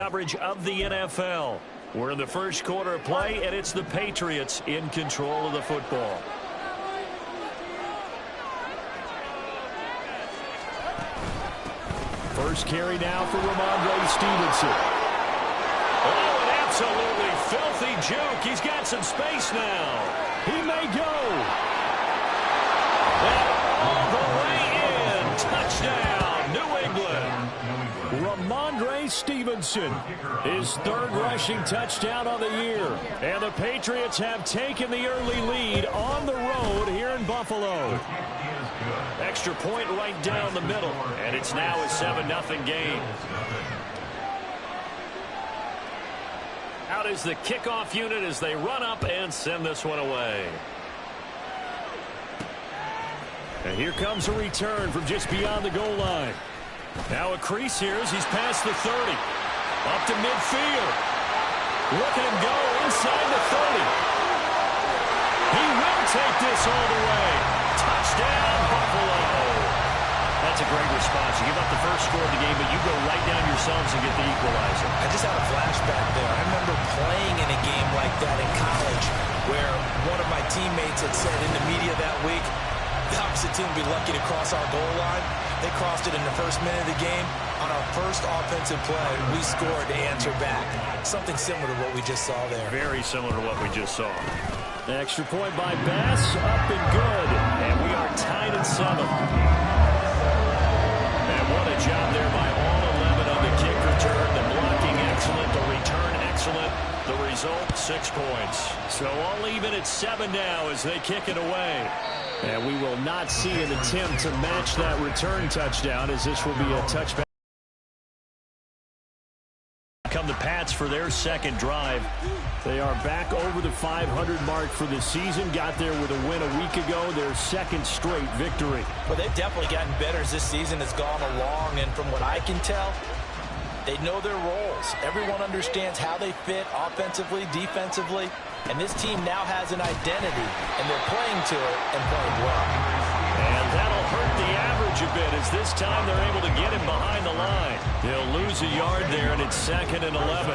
Coverage of the NFL. We're in the first quarter of play, and it's the Patriots in control of the football. First carry now for Ramondre Stevenson. Oh, an absolutely filthy juke. He's got some space now. He may go. And all the way in. Touchdown, New England. Ramondre Stevenson, his third rushing touchdown on the year. And the Patriots have taken the early lead on the road here in Buffalo. Extra point right down the middle, and it's now a 7-0 game. Out is the kickoff unit as they run up and send this one away. And here comes a return from just beyond the goal line. Now a crease here as he's past the 30. Up to midfield. Look at him go inside the 30. He will take this all the way. Touchdown, Buffalo. That's a great response. You give up the first score of the game, but you go right down yourselves and get the equalizer. I just had a flashback there. I remember playing in a game like that in college where one of my teammates had said in the media that week, the opposite team would be lucky to cross our goal line. They crossed it in the first minute of the game. On our first offensive play, we scored to answer back. Something similar to what we just saw there. Very similar to what we just saw. Extra point by Bass, up and good. And we are tied at 7. And what a job there by all 11 on the kick return. The blocking excellent, the return excellent. The result, 6 points. So all even at 7 now as they kick it away. And we will not see an attempt to match that return touchdown, as this will be a touchback. Come the Pats for their second drive. They are back over the 500 mark for the season. Got there with a win a week ago, their second straight victory. Well, they've definitely gotten better as this season has gone along, and from what I can tell, they know their roles. Everyone understands how they fit offensively, defensively, and this team now has an identity, and they're playing to it and playing well. And that'll hurt the average a bit as this time they're able to get him behind the line. He'll lose a yard there, and it's 2nd and 11.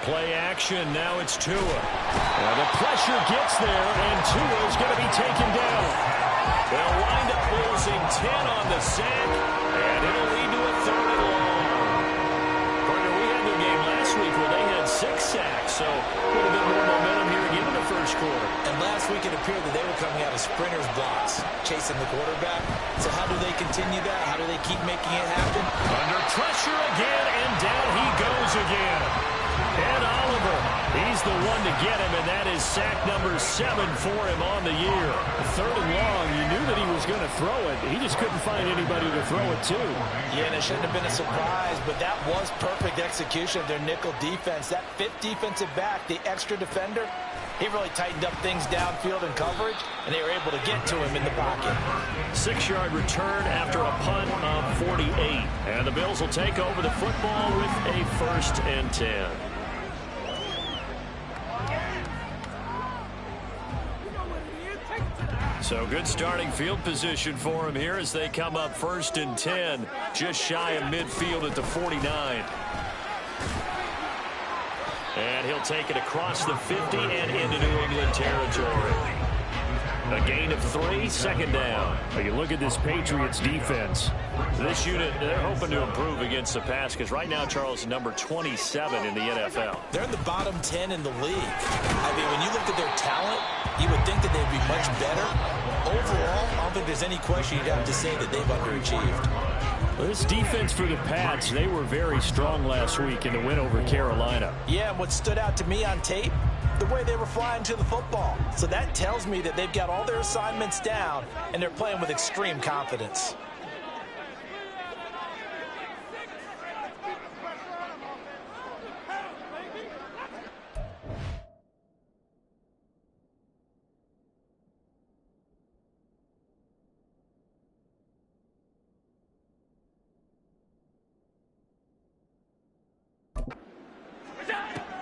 Play action, now it's Tua. Well, the pressure gets there, and Tua is going to be taken down. They'll wind up losing 10 on the sack, and it'll lead to a 3rd and long. Partner, we had their game last week where they had 6 sacks, so a little bit more momentum here again in the first quarter. And last week it appeared that they were coming out of sprinters blocks, chasing the quarterback. So how do they continue that? How do they keep making it happen? Under pressure again, and down he goes again. And Oliver, he's the one to get him, and that is sack number 7 for him on the year. 3rd and long, you knew that he was going to throw it. He just couldn't find anybody to throw it to. Yeah, and it shouldn't have been a surprise, but that was perfect execution of their nickel defense. That 5th defensive back, the extra defender, he really tightened up things downfield in coverage, and they were able to get to him in the pocket. 6-yard return after a punt of 48. And the Bills will take over the football with a 1st and 10. So good starting field position for him here as they come up 1st and 10, just shy of midfield at the 49. And he'll take it across the 50 and into New England territory. A gain of 3, 2nd down. You look at this Patriots defense. This unit, they're hoping to improve against the pass because right now, Charles, number 27 in the NFL. They're in the bottom 10 in the league. I mean, when you look at their talent, you would think that they'd be much better. Overall, I don't think there's any question you'd have to say that they've underachieved. Well, this defense for the Pats, they were very strong last week in the win over Carolina. Yeah, and what stood out to me on tape, the way they were flying to the football. So that tells me that they've got all their assignments down, and they're playing with extreme confidence.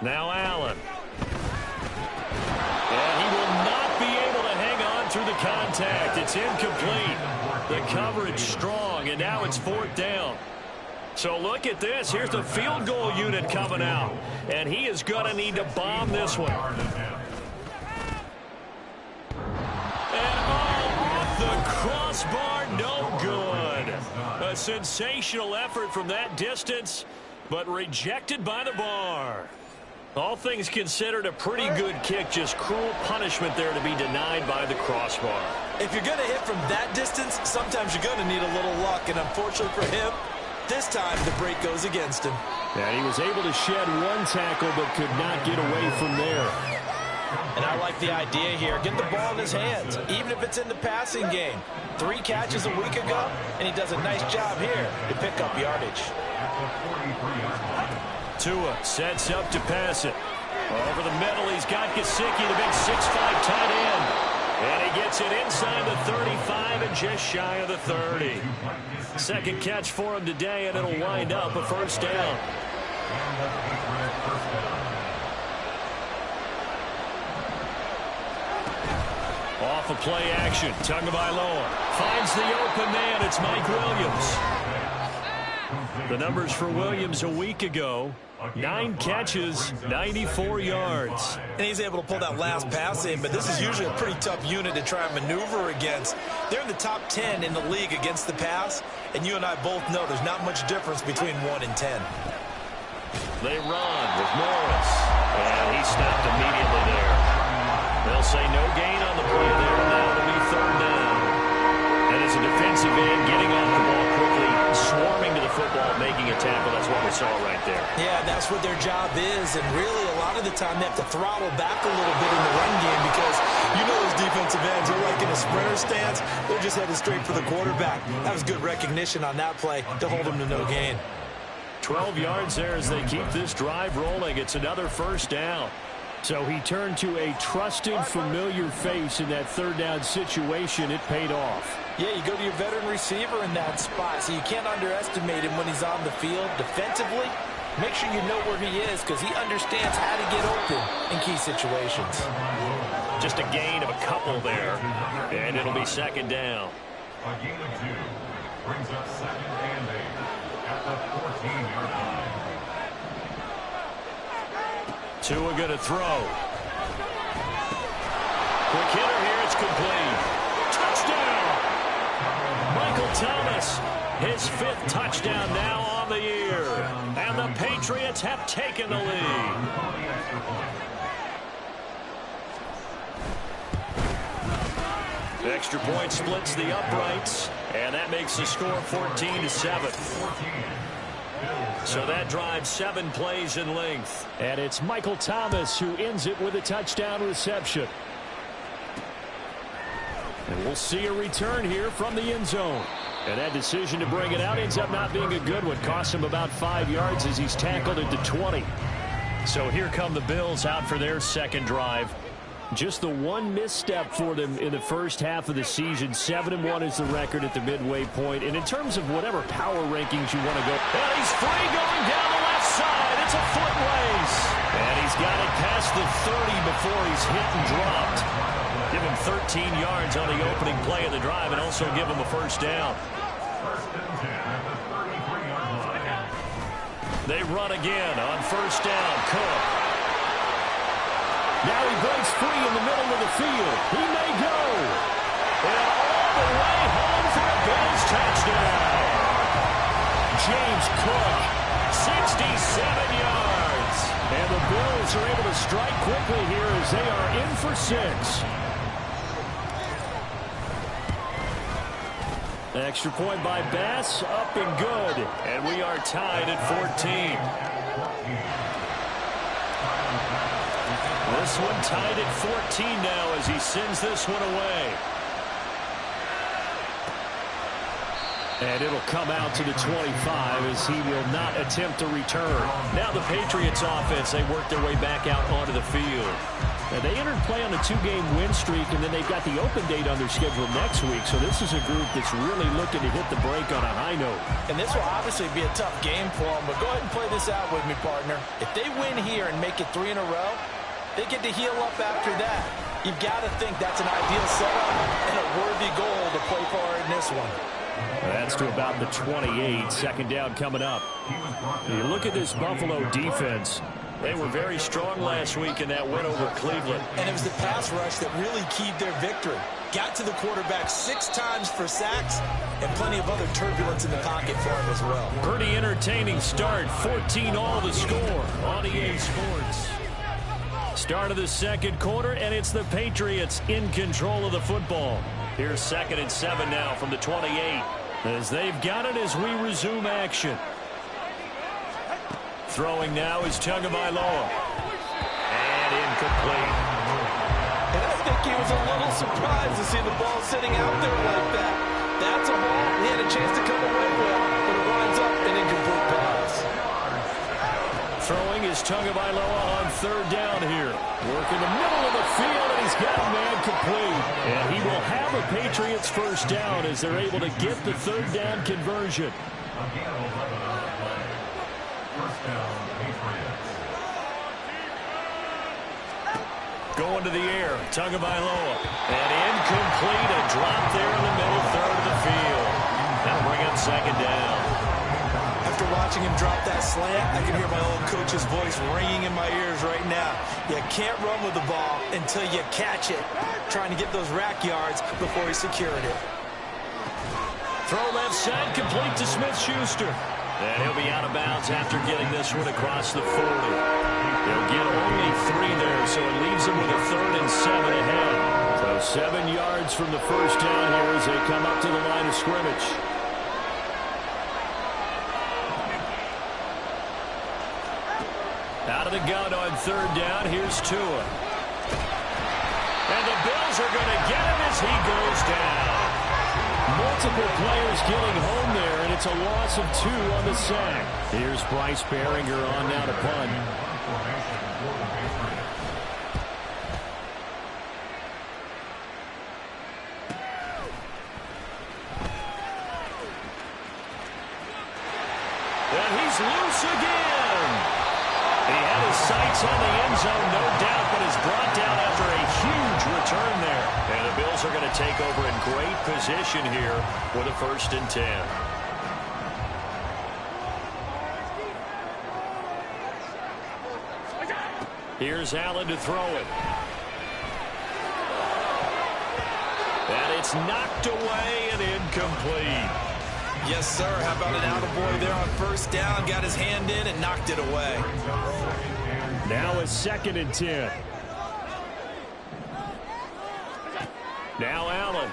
Now Allen. And he will not be able to hang on through the contact. It's incomplete. The coverage strong, and now it's 4th down. So look at this. Here's the field goal unit coming out. And he is going to need to bomb this one. And off the crossbar, no good. A sensational effort from that distance, but rejected by the bar. All things considered, a pretty good kick. Just cruel punishment there to be denied by the crossbar. If you're going to hit from that distance, sometimes you're going to need a little luck. And unfortunately for him, this time the break goes against him. And he was able to shed one tackle but could not get away from there. And I like the idea here. Get the ball in his hands, even if it's in the passing game. 3 catches a week ago, and he does a nice job here to pick up yardage. Tua sets up to pass it. Over the middle, he's got Gesicki, the big 6'5" tight end. And he gets it inside the 35 and just shy of the 30. Second catch for him today, and it'll wind up a first down. Off a play action. Tagovailoa finds the open man. It's Mike Williams. The numbers for Williams a week ago: 9 catches, 94 yards. And he's able to pull that last pass in, but this is usually a pretty tough unit to try and maneuver against. They're in the top 10 in the league against the pass, and you and I both know there's not much difference between 1 and 10. They run with Morris, and he stopped immediately there. They'll say no gain on the play there, and now it'll be 3rd down. And as a defensive end, getting off the ball quickly, swarming to the football, making a tackle. That's what we saw right there. Yeah, that's what their job is, and really a lot of the time they have to throttle back a little bit in the run game because you know those defensive ends are like in a sprinter stance. They're just headed straight for the quarterback. That was good recognition on that play to hold them to no gain. 12 yards there as they keep this drive rolling. It's another first down. So he turned to a trusted, familiar face in that 3rd down situation. It paid off. Yeah, you go to your veteran receiver in that spot, so you can't underestimate him when he's on the field. Defensively, make sure you know where he is because he understands how to get open in key situations. Just a gain of a couple there, and it'll be 2nd down. A gain of 2 brings up 2nd and 8 at the 14-yard line. Tua going to throw. Quick hitter here. It's complete. Touchdown! Michael Thomas, his 5th touchdown now on the year. And the Patriots have taken the lead. The extra point splits the uprights, and that makes the score 14-7. So that drives 7 plays in length. And it's Michael Thomas who ends it with a touchdown reception. And we'll see a return here from the end zone. And that decision to bring it out ends up not being a good one. Cost him about 5 yards as he's tackled at the 20. So here come the Bills out for their 2nd drive. Just the one misstep for them in the first half of the season. 7-1 is the record at the midway point. And in terms of whatever power rankings you want to go. And he's free going down the left side. It's a foot race. And he's got it past the 30 before he's hit and dropped. Give him 13 yards on the opening play of the drive and also give him a first down. They run again on first down. Cook. Now he breaks free in the middle of the field. He may go. And all the way home for a Bills touchdown. James Cook, 67 yards. And the Bills are able to strike quickly here as they are in for 6. Extra point by Bass, up and good. And we are tied at 14. This one tied at 14 now as he sends this one away. And it'll come out to the 25 as he will not attempt to return. Now the Patriots offense, they work their way back out onto the field. And they entered play on a 2-game win streak, and then they've got the open date on their schedule next week. So this is a group that's really looking to hit the break on a high note. And this will obviously be a tough game for them, but go ahead and play this out with me, partner. If they win here and make it 3 in a row, they get to heal up after that. You've got to think that's an ideal setup and a worthy goal to play for in this one. That's to about the 28. Second down coming up. You look at this Buffalo defense. They were very strong last week in that win over Cleveland. And it was the pass rush that really keyed their victory. Got to the quarterback 6 times for sacks and plenty of other turbulence in the pocket for him as well. Pretty entertaining start. 14 all the score on EA Sports. Start of the second quarter, and it's the Patriots in control of the football. Here's 2nd and 7 now from the 28 as they've got it as we resume action. Throwing now is Tagovailoa. And incomplete. And I think he was a little surprised to see the ball sitting out there like that. That's a ball he had a chance to come away with, but it winds up an incomplete pass. Throwing is Tagovailoa on 3rd down here. Working the middle of the field, and he's got a man complete. And he will have a Patriots first down as they're able to get the 3rd down conversion. First down, Patriots. Going to the air, Tagovailoa. And incomplete, a drop there in the middle 3rd of the field. That'll bring up 2nd down. After watching him drop that slant, I can hear my old coach's voice ringing in my ears right now. You can't run with the ball until you catch it. Trying to get those rack yards before he secured it. Throw left side, complete to Smith-Schuster. And he'll be out of bounds after getting this one across the 40. He'll get only 3 there, so it leaves him with a 3rd and 7 ahead. So 7 yards from the first down here as they come up to the line of scrimmage. Out of the gun on 3rd down, here's Tua. And the Bills are going to get him as he goes down. Multiple players getting home there, and it's a loss of 2 on the sack. Here's Bryce Behringer on now to punt. And he's loose again. He had his sights on the end zone, no doubt, but is brought down after a huge return there. And the Bills are going to take over in great position here with a 1st and 10. Here's Allen to throw it. And it's knocked away and incomplete. Yes, sir. How about an attaboy there on 1st down? Got his hand in and knocked it away. Now a 2nd and 10. Now Allen.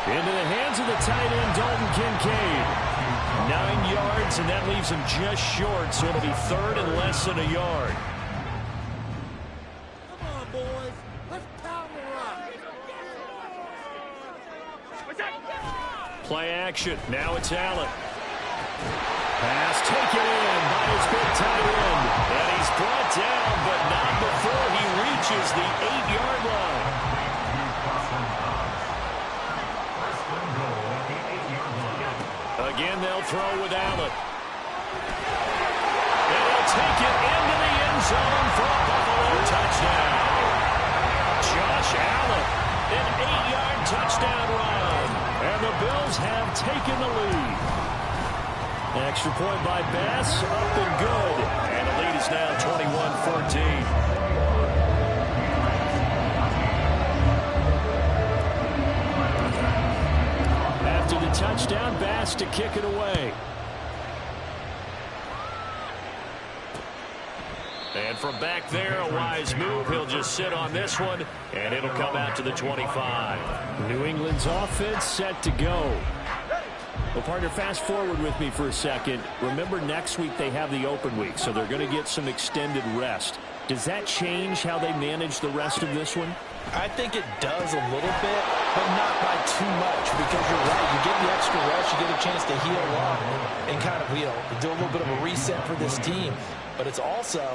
Into the hands of the tight end, Dalton Kincaid. 9 yards, and that leaves him just short, so it'll be 3rd and less than a yard. Come on, boys. Let's pound the rock. Play action. Now it's Allen. Pass taken in by his big tight end. And he's brought down, but not before he reaches the 8-yard line. Again, they'll throw with Allen. And he'll take it into the end zone for a Buffalo touchdown. Josh Allen, an 8-yard touchdown run. And the Bills have taken the lead. Extra point by Bass, up and good. And the lead is now 21-14. After the touchdown, Bass to kick it away. And from back there, a wise move. He'll just sit on this one, and it'll come out to the 25. New England's offense set to go. Well, partner, fast forward with me for a second. Remember, next week they have the open week, so they're going to get some extended rest. Does that change how they manage the rest of this one? I think it does a little bit, but not by too much, because you're right. You get the extra rest, you get a chance to heal up and kind of, do a little bit of a reset for this team. But it's also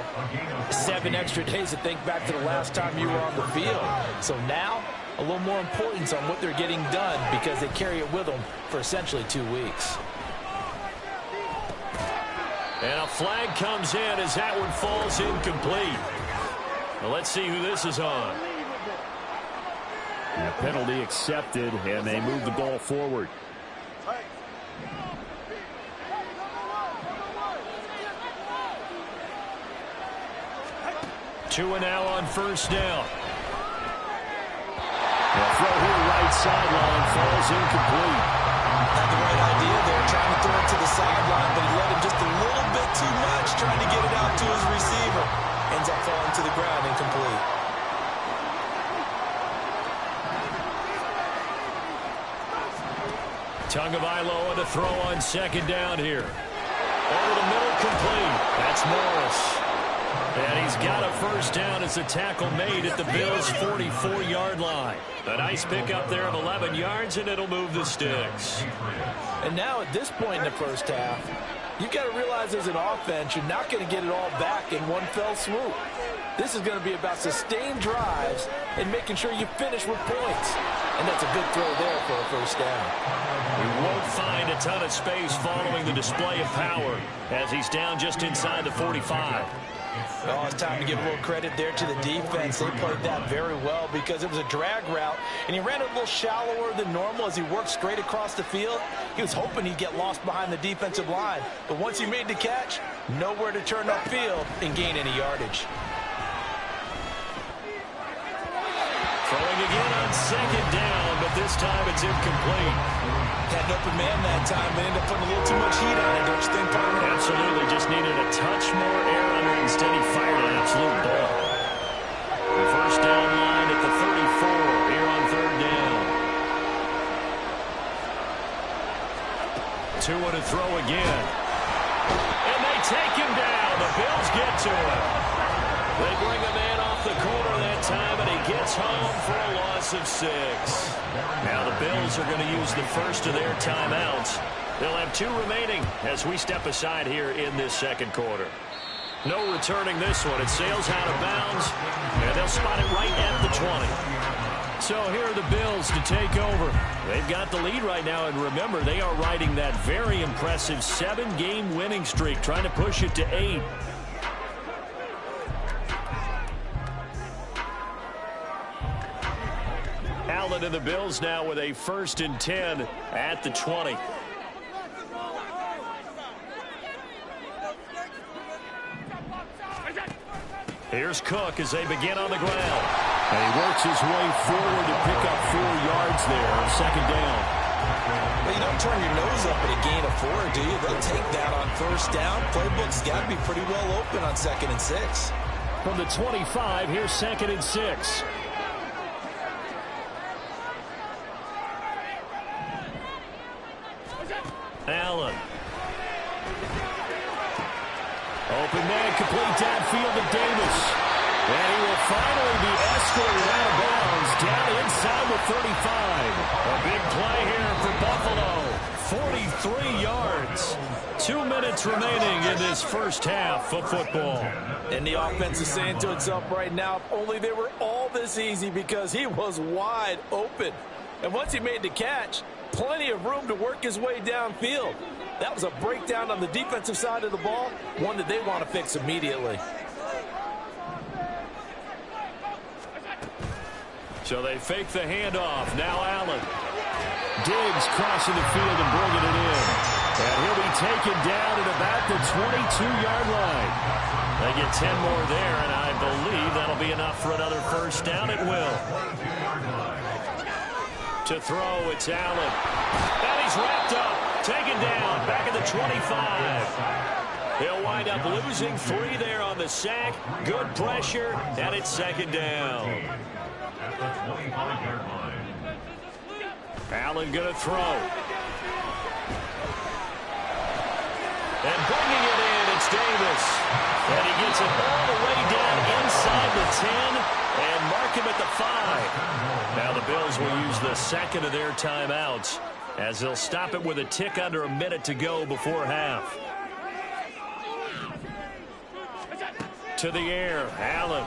7 extra days to think back to the last time you were on the field. So now, a little more importance on what they're getting done because they carry it with them for essentially 2 weeks. And a flag comes in as that one falls incomplete. Well, let's see who this is on. And a penalty accepted, and they move the ball forward. Two and now on first down. The throw here right sideline falls incomplete. Had the right idea there, trying to throw it to the sideline, but he let him just a little bit too much, trying to get it out to his receiver. Ends up falling to the ground, incomplete. Tagovailoa to throw on second down here. Over the middle, complete. That's Morris. And he's got a first down as a tackle made at the Bills' 44-yard line. A nice pickup there of 11 yards, and it'll move the sticks. And now at this point in the first half, you've got to realize as an offense, you're not going to get it all back in one fell swoop. This is going to be about sustained drives and making sure you finish with points. And that's a good throw there for a first down. We won't find a ton of space following the display of power as he's down just inside the 45. Well, it's time to give a little credit there to the defense. They played that very well because it was a drag route, and he ran it a little shallower than normal as he worked straight across the field. He was hoping he'd get lost behind the defensive line, but once he made the catch, nowhere to turn upfield and gain any yardage. Throwing again on second down, but this time it's incomplete. Had an open man that time, but ended up putting a little too much heat on it, don't you think, partner? Absolutely, just needed a touch more air under it. Instead, he fired an absolute ball. The first down line at the 34 here on third down. Two to throw again. And they take him down. The Bills get to him. They bring a man off the corner that time, and he gets home for a loss of 6. Now the Bills are going to use the first of their timeouts. They'll have 2 remaining as we step aside here in this second quarter. No returning this one. It sails out of bounds, and they'll spot it right at the 20. So here are the Bills to take over. They've got the lead right now, and remember, they are riding that very impressive 7-game winning streak, trying to push it to 8. Allen and the Bills now with a 1st and 10 at the 20. Here's Cook as they begin on the ground. And he works his way forward to pick up 4 yards there on second down. Well, you don't turn your nose up at a gain of 4, do you? They'll take that on first down. Playbook's got to be pretty well open on 2nd and 6. From the 25, here's 2nd and 6. Allen. Open man, complete downfield to Davis. And he will finally be escorted out of bounds down inside the 35. A big play here for Buffalo. 43 yards. 2 minutes remaining in this first half of football. And the offense is saying to itself right now, if only they were all this easy, because he was wide open. And once he made the catch, plenty of room to work his way downfield. That was a breakdown on the defensive side of the ball, one that they want to fix immediately. So they fake the handoff. Now Allen. Diggs crossing the field and bringing it in. And he'll be taken down at about the 22-yard line. They get 10 more there, and I believe that'll be enough for another first down. It will. To throw, it's Allen. And he's wrapped up. Taken down. Back at the 25. He'll wind up losing 3 there on the sack. Good pressure, and it's second down. At the 25-yard line. Allen going to throw. And bringing it in, it's Davis. And he gets it all the way down inside the 10 and mark him at the 5. Now the Bills will use the second of their timeouts as they'll stop it with a tick under a minute to go before half. To the air, Allen.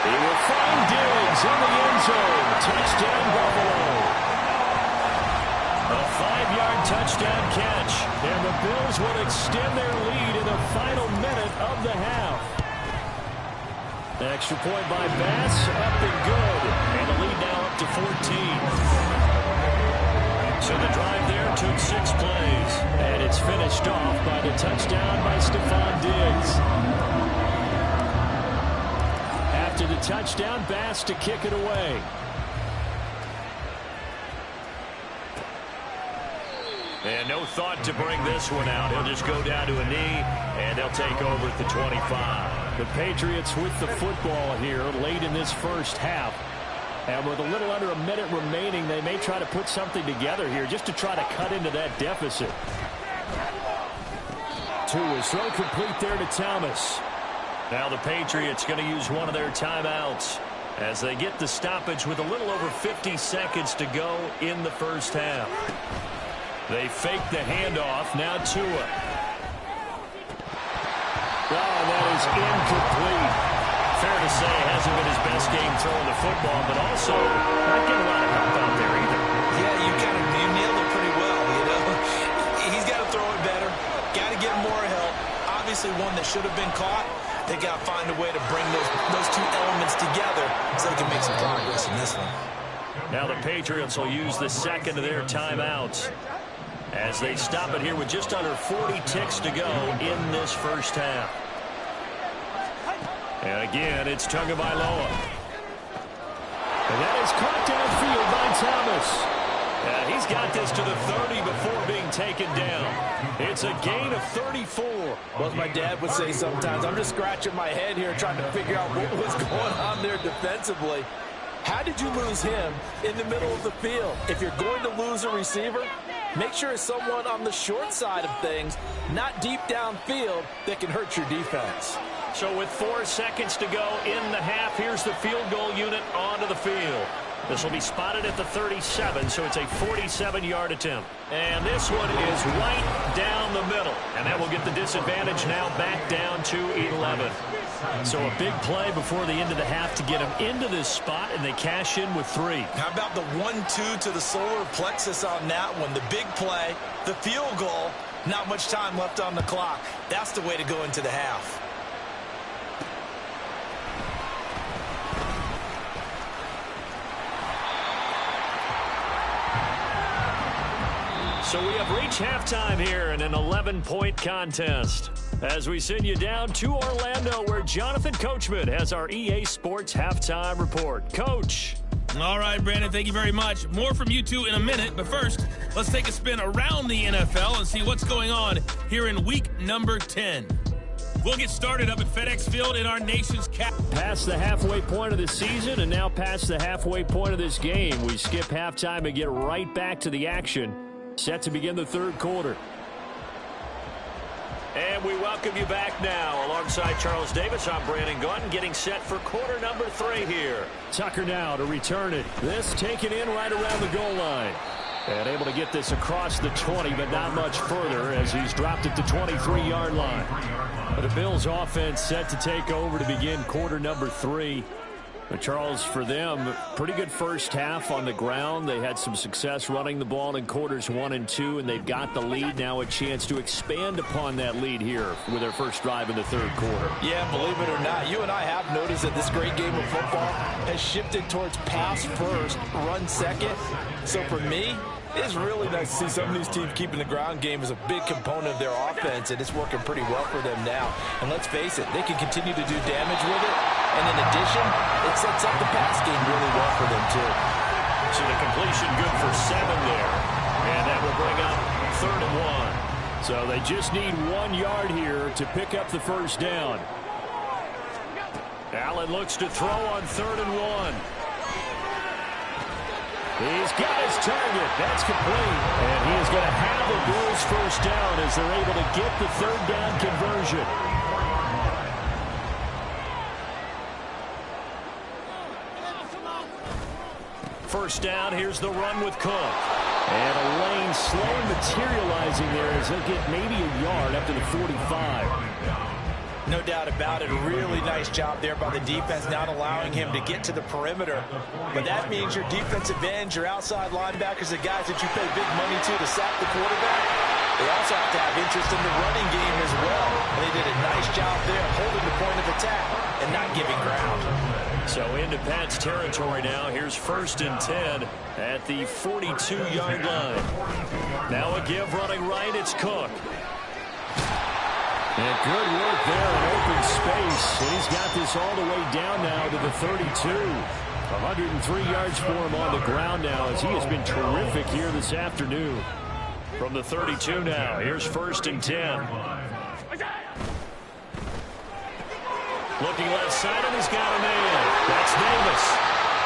He will find Diggs in the end zone. Touchdown, Buffalo. A 5-yard touchdown catch. And the Bills will extend their lead in the final minute of the half. Extra point by Bass, up and good. And the lead now up to 14. So the drive there took 6 plays. And it's finished off by the touchdown by Stephon Diggs. After the touchdown, Bass to kick it away. And no thought to bring this one out. He'll just go down to a knee, and they'll take over at the 25. The Patriots with the football here late in this first half. And with a little under a minute remaining, they may try to put something together here just to try to cut into that deficit. His throw complete there to Thomas. Now the Patriots going to use one of their timeouts as they get the stoppage with a little over 50 seconds to go in the first half. They fake the handoff. Now Tua. Oh, that is incomplete. Fair to say it hasn't been his best game throwing the football, but also not getting a lot of help out there either. Yeah, you nailed it pretty well, you know. He's got to throw it better. Got to get more help. Obviously one that should have been caught. They got to find a way to bring those two elements together so they can make some progress in this one. Now the Patriots will use the second of their timeouts as they stop it here with just under 40 ticks to go in this first half. And again, it's Tagovailoa. And that is caught downfield by Thomas. He's got this to the 30 before being taken down. It's a gain of 34. Well, as my dad would say sometimes, I'm just scratching my head here trying to figure out what was going on there defensively. How did you lose him in the middle of the field? If you're going to lose a receiver, make sure it's someone on the short side of things, not deep downfield, that can hurt your defense. So with 4 seconds to go in the half, here's the field goal unit onto the field. This will be spotted at the 37, so it's a 47-yard attempt. And this one is right down the middle. And that will get the disadvantage now back down to 11. So a big play before the end of the half to get them into this spot, and they cash in with 3. How about the 1-2 to the solar plexus on that one? The big play, the field goal, not much time left on the clock. That's the way to go into the half. So we have reached halftime here in an 11-point contest as we send you down to Orlando where Jonathan Coachman has our EA Sports Halftime Report. Coach. All right, Brandon, thank you very much. More from you two in a minute, but first, let's take a spin around the NFL and see what's going on here in week number 10. We'll get started up at FedEx Field in our nation's capital. Past the halfway point of the season and now past the halfway point of this game. We skip halftime and get right back to the action. Set to begin the third quarter. And we welcome you back now. Alongside Charles Davis, I'm Brandon Gunn, getting set for quarter number 3 here. Tucker now to return it. This taken in right around the goal line. And able to get this across the 20, but not much further as he's dropped at the 23-yard line. But the Bills offense set to take over to begin quarter number 3. But Charles, for them, pretty good first half on the ground. They had some success running the ball in quarters 1 and 2, and they've got the lead. Now a chance to expand upon that lead here with their first drive in the third quarter. Yeah, believe it or not, you and I have noticed that this great game of football has shifted towards pass first, run second. So for me, it's really nice to see some of these teams keeping the ground game as a big component of their offense, and it's working pretty well for them now. And let's face it, they can continue to do damage with it. And in addition, it sets up the pass game really well for them, too. So the completion good for 7 there. And that will bring up 3rd and 1. So they just need 1 yard here to pick up the first down. Allen looks to throw on 3rd and 1. He's got his target. That's complete. And he is going to have the Bills first down as they're able to get the 3rd down conversion. First down, here's the run with Cook. And a lane slowly materializing there as he'll get maybe a yard up to the 45. No doubt about it. A really nice job there by the defense, not allowing him to get to the perimeter. But that means your defensive ends, your outside linebackers, the guys that you pay big money to sack the quarterback, They also have to have interest in the running game as well. And they did a nice job there holding the point of attack and not giving ground. So into Pat's territory now. Here's 1st and 10 at the 42-yard line. Now a give running right. It's Cook. And good work there in open space. And he's got this all the way down now to the 32. 103 yards for him on the ground now as he has been terrific here this afternoon. From the 32 now, here's 1st and 10. Looking left side, and he's got a man. That's Davis.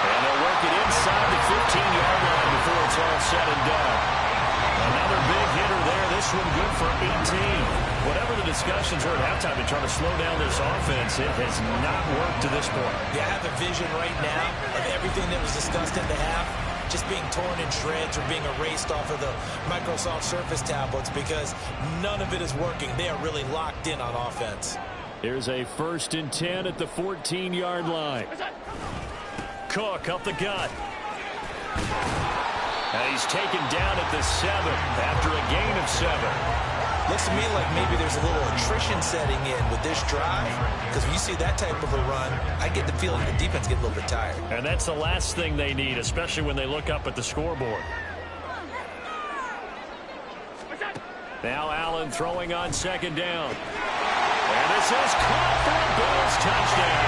And they'll work it inside the 15-yard line before it's all said and done. Another big hitter there. This one good for 18. Whatever the discussions were at halftime in trying to slow down this offense, it has not worked to this point. Yeah, I have a vision right now of everything that was discussed in the half just being torn in shreds or being erased off of the Microsoft Surface tablets because none of it is working. They are really locked in on offense. Here's a 1st and 10 at the 14-yard line. Cook up the gut. And he's taken down at the 7 after a gain of 7. Looks to me like maybe there's a little attrition setting in with this drive because when you see that type of a run, I get the feeling the defense gets a little bit tired. And that's the last thing they need, especially when they look up at the scoreboard. Now Allen throwing on 2nd down. And this is caught for a Bills touchdown.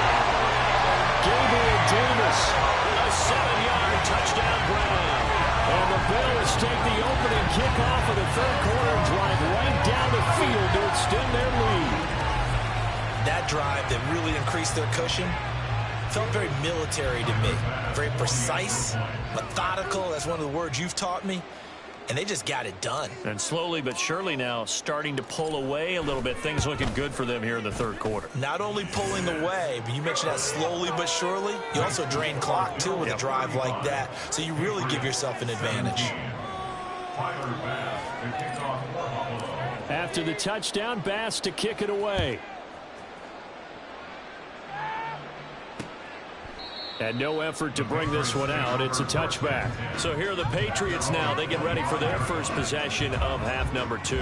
Gabriel Davis. A 7-yard touchdown grab. And the Bills take the opening kickoff of the 3rd quarter and drive right down the field to extend their lead. That drive that really increased their cushion felt very military to me. Very precise, methodical. That's one of the words you've taught me. And they just got it done. And slowly but surely now starting to pull away a little bit. Things looking good for them here in the 3rd quarter. Not only pulling away, but you mentioned that slowly but surely. You also drain clock, too, with a drive like that. So you really give yourself an advantage. After the touchdown, Bass to kick it away. And no effort to bring this one out. It's a touchback. So here are the Patriots now. They get ready for their first possession of half number 2.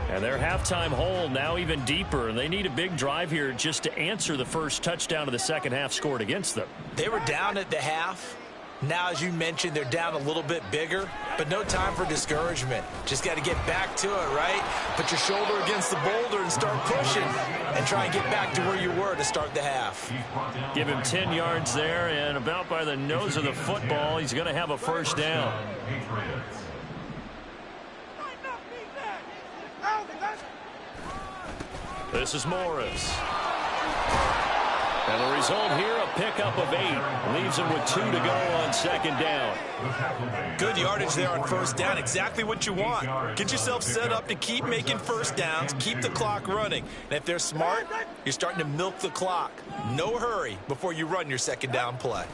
And their halftime hole now even deeper. And they need a big drive here just to answer the first touchdown of the second half scored against them. They were down at the half. Now, as you mentioned, they're down a little bit bigger, but no time for discouragement. Just got to get back to it, right? Put your shoulder against the boulder and start pushing and try and get back to where you were to start the half. Give him 10 yards there, and about by the nose of the football, he's going to have a 1st down. This is Morris. And the result here, a pickup of 8. Leaves him with 2 to go on 2nd down. Good yardage there on 1st down. Exactly what you want. Get yourself set up to keep making 1st downs. Keep the clock running. And if they're smart, you're starting to milk the clock. No hurry before you run your 2nd down play.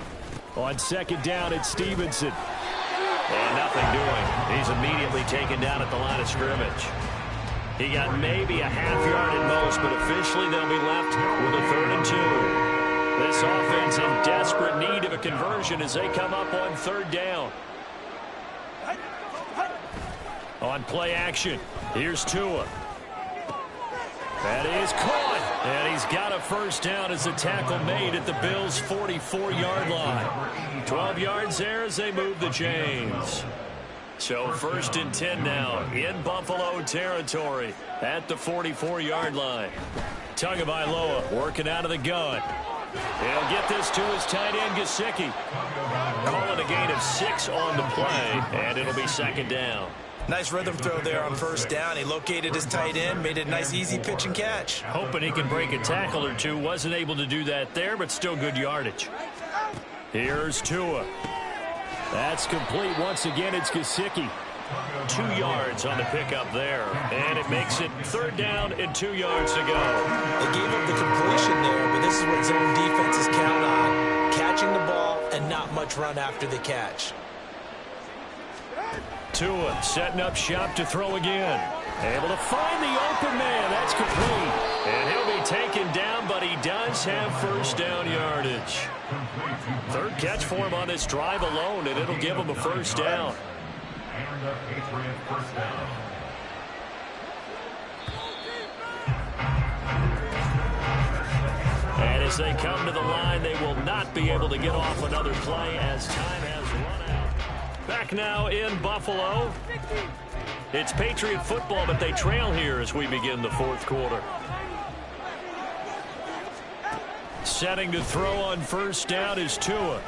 On 2nd down, it's Stevenson. And nothing doing. He's immediately taken down at the line of scrimmage. He got maybe a half yard at most, but officially they'll be left with a 3rd and 2. This offense in desperate need of a conversion as they come up on 3rd down. On play action, here's Tua. That is caught, and he's got a 1st down as the tackle made at the Bills' 44-yard line. 12 yards there as they move the chains. So 1st and 10 now in Buffalo territory at the 44-yard line. Tagovailoa working out of the gun. He'll get this to his tight end, Gesicki. Calling a gain of 6 on the play, and it'll be 2nd down. Nice rhythm throw there on 1st down. He located his tight end, made it a nice, easy pitch and catch. Hoping he can break a tackle or two. Wasn't able to do that there, but still good yardage. Here's Tua. That's complete. Once again, it's Gesicki. 2 yards on the pickup there. And it makes it 3rd down and 2 yards to go. They gave up the completion there, but this is what zone defenses count on. Catching the ball and not much run after the catch. Tua setting up shop to throw again. Able to find the open man. That's complete. And he'll be taken down, but he does have 1st down yardage. 3rd catch for him on this drive alone, and it'll give him a 1st down. as they come to the line, they will not be able to get off another play as time has run out. Back now in Buffalo. It's Patriot football, but they trail here as we begin the fourth quarter. Setting to throw on first down is Tua.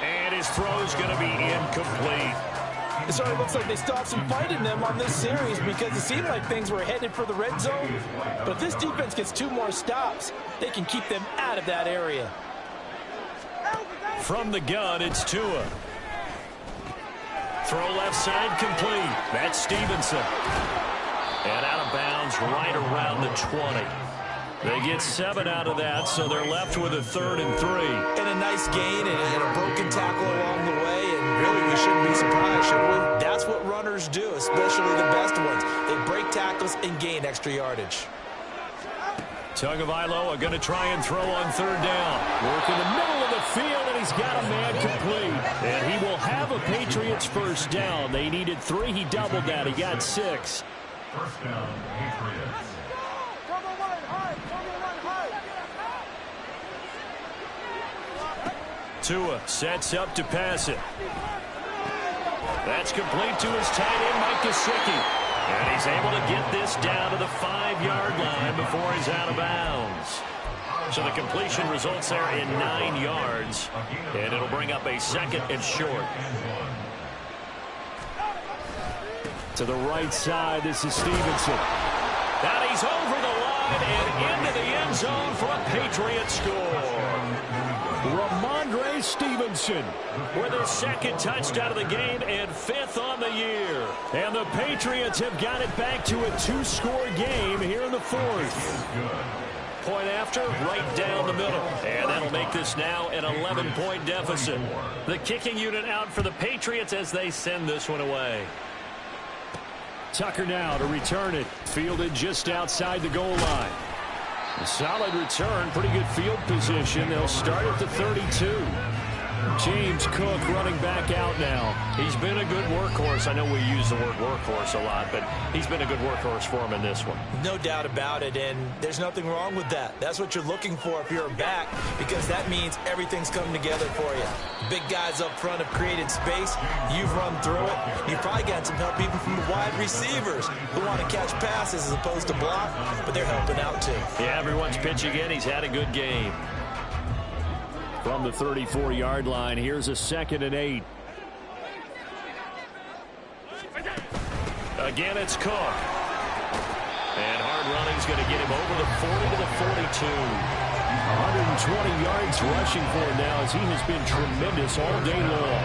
And his throw is going to be incomplete. It certainly looks like they stopped some fight in them on this series because it seemed like things were headed for the red zone. But if this defense gets 2 more stops, they can keep them out of that area. From the gun, it's Tua. Throw left side complete. That's Stevenson. And out of bounds right around the 20. They get 7 out of that, so they're left with a 3rd and 3. And a nice gain and a broken tackle along the way, and really we shouldn't be surprised, should we? That's what runners do, especially the best ones. They break tackles and gain extra yardage. Tagovailoa going to try and throw on 3rd down. Work in the middle of the field, and he's got a man complete. And he will have a Patriots first down. They needed 3. He doubled that. He got 6. First down, Patriots. Tua sets up to pass it. That's complete to his tight end, Mike Gesicki. And he's able to get this down to the 5-yard line before he's out of bounds. So the completion results there in 9 yards. And it'll bring up a 2nd and short. To the right side, this is Stevenson. And he's over the line and into the end zone for a Patriot score. Ramondre Stevenson with his 2nd touchdown of the game and 5th on the year. And the Patriots have got it back to a 2-score game here in the 4th. Point after, right down the middle. And that'll make this now an 11-point deficit. The kicking unit out for the Patriots as they send this one away. Tucker now to return it. Fielded just outside the goal line. A solid return, pretty good field position. They'll start at the 32. James Cook running back out now. He's been a good workhorse. I know we use the word workhorse a lot, but he's been a good workhorse for him in this one. No doubt about it, and there's nothing wrong with that. That's what you're looking for if you're a back, because that means everything's coming together for you. Big guys up front have created space. You've run through it. You've probably gotten some help even from the wide receivers who want to catch passes as opposed to block, but they're helping out too. Yeah, everyone's pitching in. He's had a good game. From the 34-yard line, here's a 2nd and 8. Again, it's Cook. And hard running's going to get him over the 40 to the 42. 120 yards rushing for him now as he has been tremendous all day long.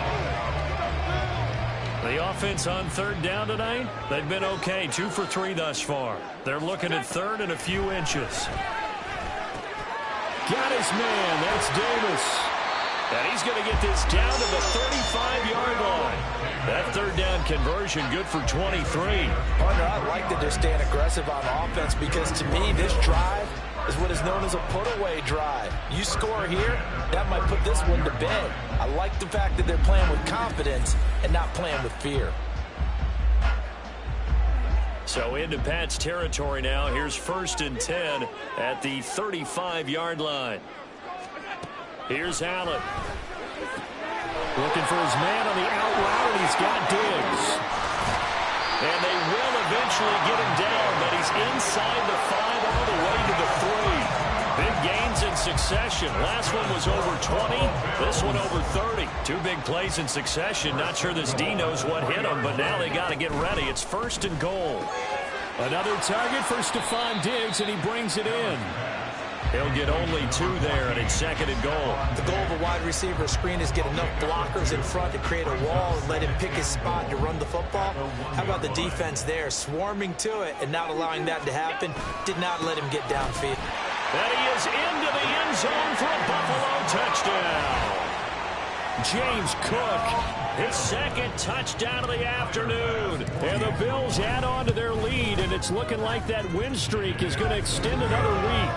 The offense on 3rd down tonight, they've been okay. 2 for 3 thus far. They're looking at 3rd and a few inches. Got his man. That's Davis. And he's going to get this down to the 35-yard line. That 3rd down conversion good for 23. Partner, I like that they're staying aggressive on offense because to me, this drive is what is known as a put-away drive. You score here, that might put this one to bed. I like the fact that they're playing with confidence and not playing with fear. So into Pat's territory now. Here's 1st and 10 at the 35-yard line. Here's Allen. Looking for his man on the out route, and he's got Diggs. And they will eventually get him down, but he's inside the 5 all the way to the 3. Big gains in succession. Last one was over 20. This one over 30. 2 big plays in succession. Not sure this D knows what hit him, but now they got to get ready. It's 1st and goal. Another target for Stephon Diggs, and he brings it in. He'll get only 2 there, and it's 2nd and goal. The goal of a wide receiver screen is get enough blockers in front to create a wall and let him pick his spot to run the football. How about the defense there, swarming to it and not allowing that to happen? Did not let him get downfield. And he is into the end zone for a Buffalo touchdown. James Cook, his 2nd touchdown of the afternoon. And the Bills add on to their lead, and it's looking like that win streak is going to extend another week.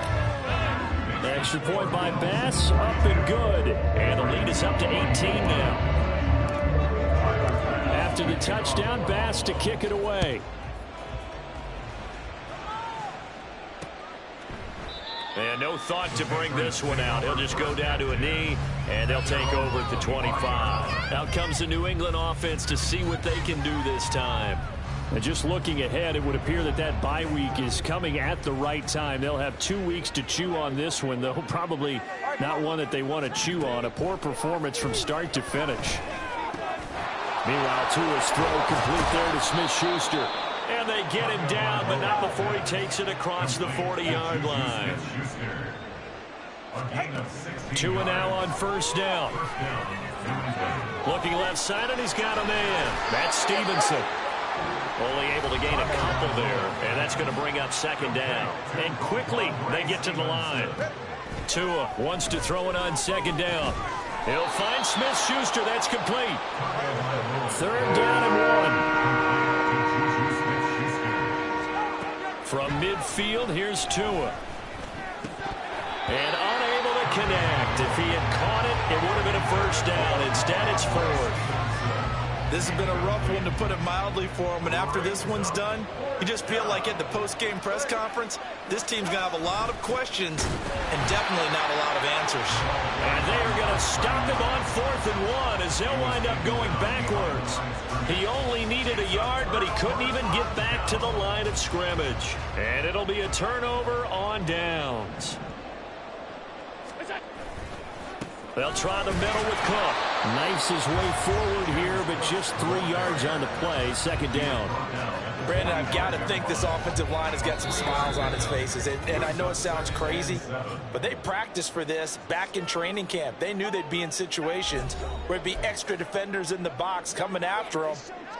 Extra point by Bass, up and good. And the lead is up to 18 now. After the touchdown, Bass to kick it away. And no thought to bring this one out. He'll just go down to a knee, and they'll take over at the 25. Out comes the New England offense to see what they can do this time. And just looking ahead, it would appear that that bye week is coming at the right time. They'll have 2 weeks to chew on this one, though probably not one that they want to chew on. A poor performance from start to finish. Meanwhile, Tua's throw complete there to Smith-Schuster. And they get him down, but not before he takes it across the 40-yard line. Tua now on first down. Looking left side, and he's got a man. That's Stevenson. Only able to gain a couple there, and that's going to bring up second down. And quickly, they get to the line. Tua wants to throw it on second down. He'll find Smith-Schuster. That's complete. Third down and 1. From midfield, here's Tua. And unable to connect. If he had caught it, it would have been a first down. Instead, it's fourth. This has been a rough one, to put it mildly, for him. And after this one's done, you just feel like at the post-game press conference, this team's going to have a lot of questions and definitely not a lot of answers. And they are going to stop him on 4th and 1 as they'll wind up going backwards. He only needed a yard, but he couldn't even get back to the line of scrimmage. And it'll be a turnover on downs. They'll try the middle with Cook. Knifes his way forward here, but just 3 yards on the play. Second down. Brandon, I've got to think this offensive line has got some smiles on its faces. And I know it sounds crazy, but they practiced for this back in training camp. They knew they'd be in situations where there'd be extra defenders in the box coming after them,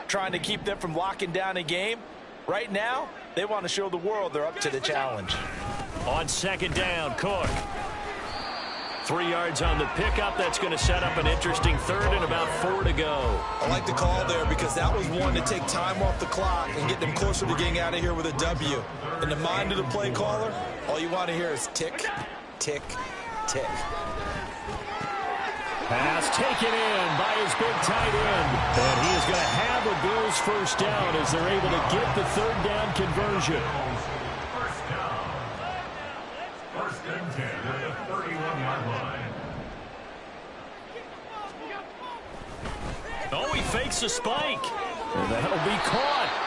trying to keep them from locking down a game. Right now, they want to show the world they're up to the challenge. On second down, Cook. 3 yards on the pickup. That's going to set up an interesting third and about 4 to go. I like the call there because that was one to take time off the clock and get them closer to getting out of here with a W. In the mind of the play caller, all you want to hear is tick, tick, tick. Pass taken in by his big tight end. And he is going to have the Bills first down as they're able to get the third down conversion. First and 10 at the 31-yard line. Oh, he fakes a spike. And that'll be caught.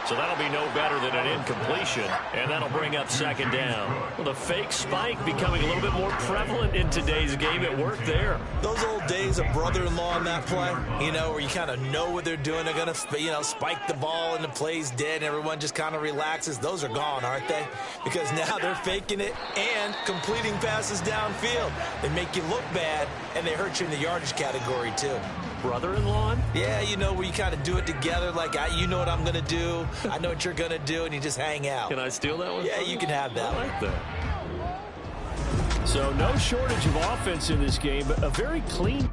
So that'll be no better than an incompletion. And that'll bring up second down. Well, the fake spike becoming a little bit more prevalent in today's game. It worked there. Those old days of brother-in-law in that play, you know, where you kind of know what they're doing. They're going to, you know, spike the ball and the play's dead and everyone just kind of relaxes. Those are gone, aren't they? Because now they're faking it and completing passes downfield. They make you look bad, and they hurt you in the yardage category, too. Brother-in-law? Yeah, you know, where you kind of do it together, like, you know what I'm going to do, I know what you're going to do, and you just hang out. Can I steal that one? Yeah, you can have that. I like that. So no shortage of offense in this game, but a very clean